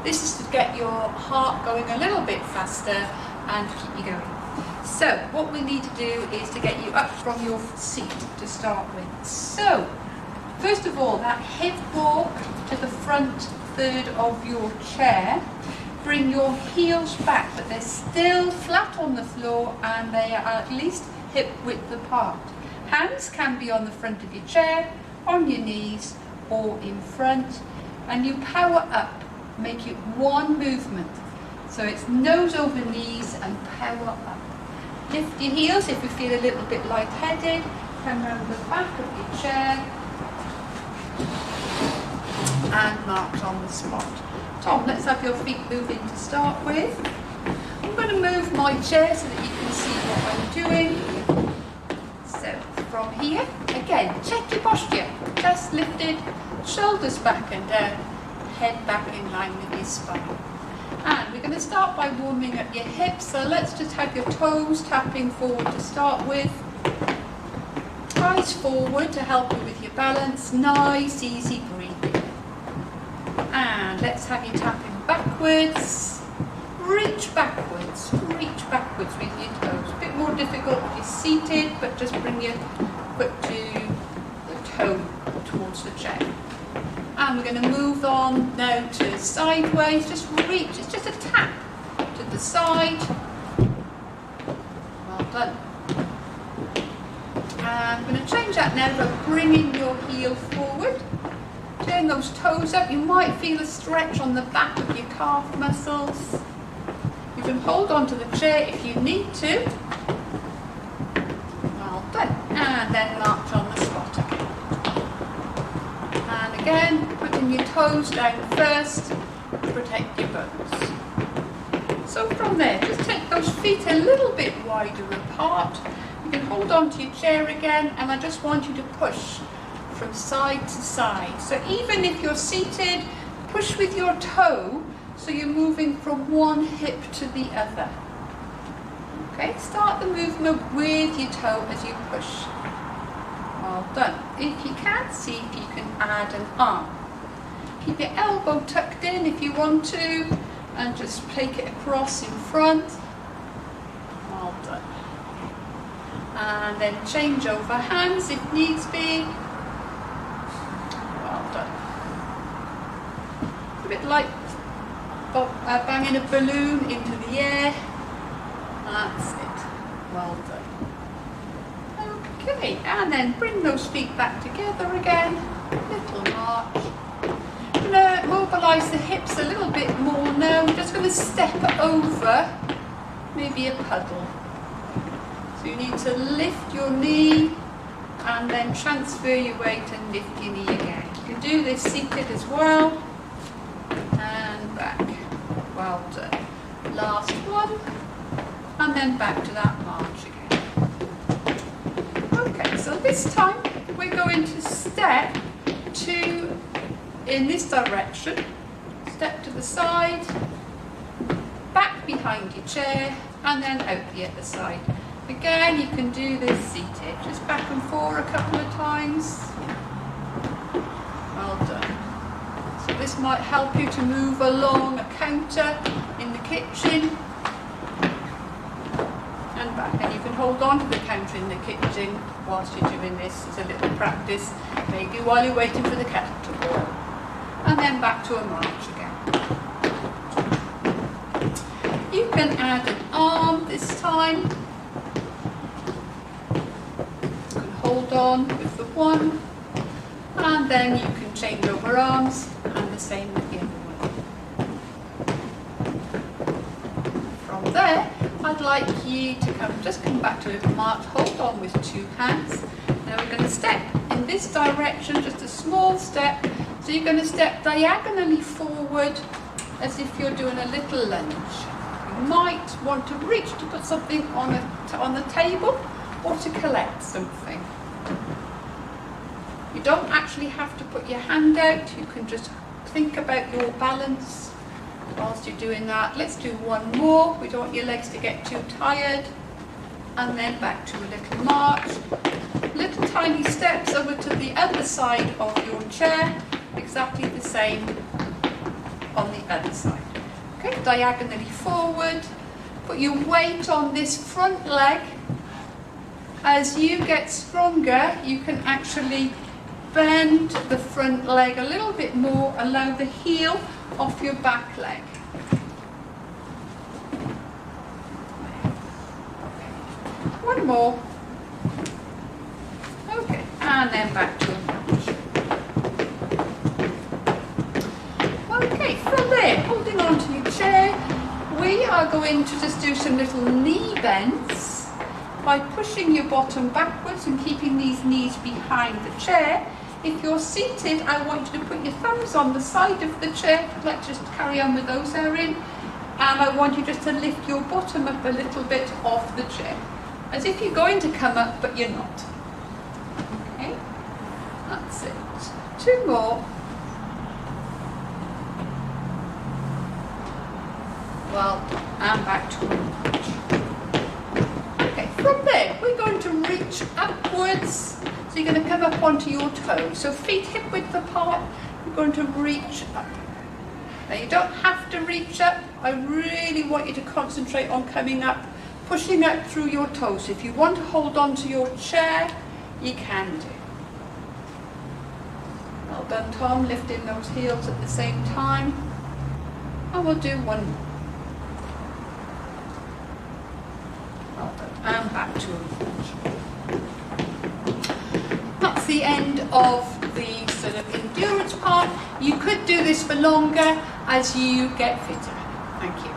This is to get your heart going a little bit faster and keep you going. So what we need to do is to get you up from your seat to start with. So first of all, that hip walk to the front third of your chair. Bring your heels back, but they're still flat on the floor and they are at least hip width apart. Hands can be on the front of your chair, on your knees or in front, and you power up. Make it one movement. So it's nose over knees and power up. Lift your heels if you feel a little bit lightheaded. Come around the back of your chair and march on the spot. Tom, let's have your feet moving to start with. I'm going to move my chair so that you can see what I'm doing. So from here, again, check your posture. Chest lifted, shoulders back and down, head back in line with your spine. And we're going to start by warming up your hips. So let's just have your toes tapping forward to start with. Eyes forward to help you with your balance. Nice, easy breathing. And let's have you tapping backwards. Reach backwards with your toes. A bit more difficult if you're seated, but just bring your foot to the toe towards the chair. And we're going to move on now to sideways. Just reach, it's just a tap to the side. Well done. And I'm going to change that now by bringing your heel forward. Turn those toes up. You might feel a stretch on the back of your calf muscles. You can hold on to the chair if you need to. Well done. And then march on the spot again. And again, putting your toes down first to protect your bones. So from there, just take those feet a little bit wider apart. You can hold on to your chair again, and I just want you to push from side to side. So even if you're seated, push with your toe so you're moving from one hip to the other. Okay, start the movement with your toe as you push. Well done. If you can't see, you can add an arm. Keep your elbow tucked in if you want to, and just take it across in front. Well done. And then change over hands if needs be. A bit like banging a balloon into the air. That's it. Well done. Okay, and then bring those feet back together again. Little march. I'm going to mobilise the hips a little bit more now. I'm just going to step over maybe a puddle. So you need to lift your knee and then transfer your weight and lift your knee again. You can do this seated as well. And back. Well done. Last one. And then back to that march again. Okay, so this time we're going to step in this direction. Step to the side, back behind your chair, and then out the other side. Again, you can do this seated. Just back and forth a couple of times. Well done. So this might help you to move along a counter in the kitchen and back. And you can hold on to the counter in the kitchen whilst you're doing this as a little practice, maybe while you're waiting for the kettle to boil. And then back to a march again. You can add an arm this time. You can hold on with the one, and then you can change over arms, and the same with the other one. From there, I'd like you to just come back to a little march, hold on with two hands. Now we're going to step in this direction, just a small step. So you're going to step diagonally forward as if you're doing a little lunge. You might want to reach to put something on the table or to collect something. You don't actually have to put your hand out, you can just think about your balance whilst you're doing that. Let's do one more. We don't want your legs to get too tired. And then back to a little march. Little tiny steps over to the other side of your chair. Exactly the same. on the other side. Okay, diagonally forward. Put your weight on this front leg. As you get stronger, you can actually bend the front leg a little bit more, allow the heel off your back leg. One more. Okay, and then back to a lunge. Okay, from there, holding on to your chair, we are going to just do some little knee bends by pushing your bottom backwards and keeping these knees behind the chair. If you're seated, I want you to put your thumbs on the side of the chair. Let's just carry on with those, Erin. And I want you just to lift your bottom up a little bit off the chair, as if you're going to come up, but you're not. Okay, that's it. 2 more. Well done. And back to a lunge. Okay, from there, we're going to reach upwards. So you're going to come up onto your toes. So feet hip width apart, you're going to reach up. Now you don't have to reach up. I really want you to concentrate on coming up, pushing up through your toes. If you want to hold on to your chair, you can do. Well done, Tom, lifting those heels at the same time. And we'll do one more. Well done. And back to a lunge. That's the end of the sort of endurance part. You could do this for longer as you get fitter. Thank you.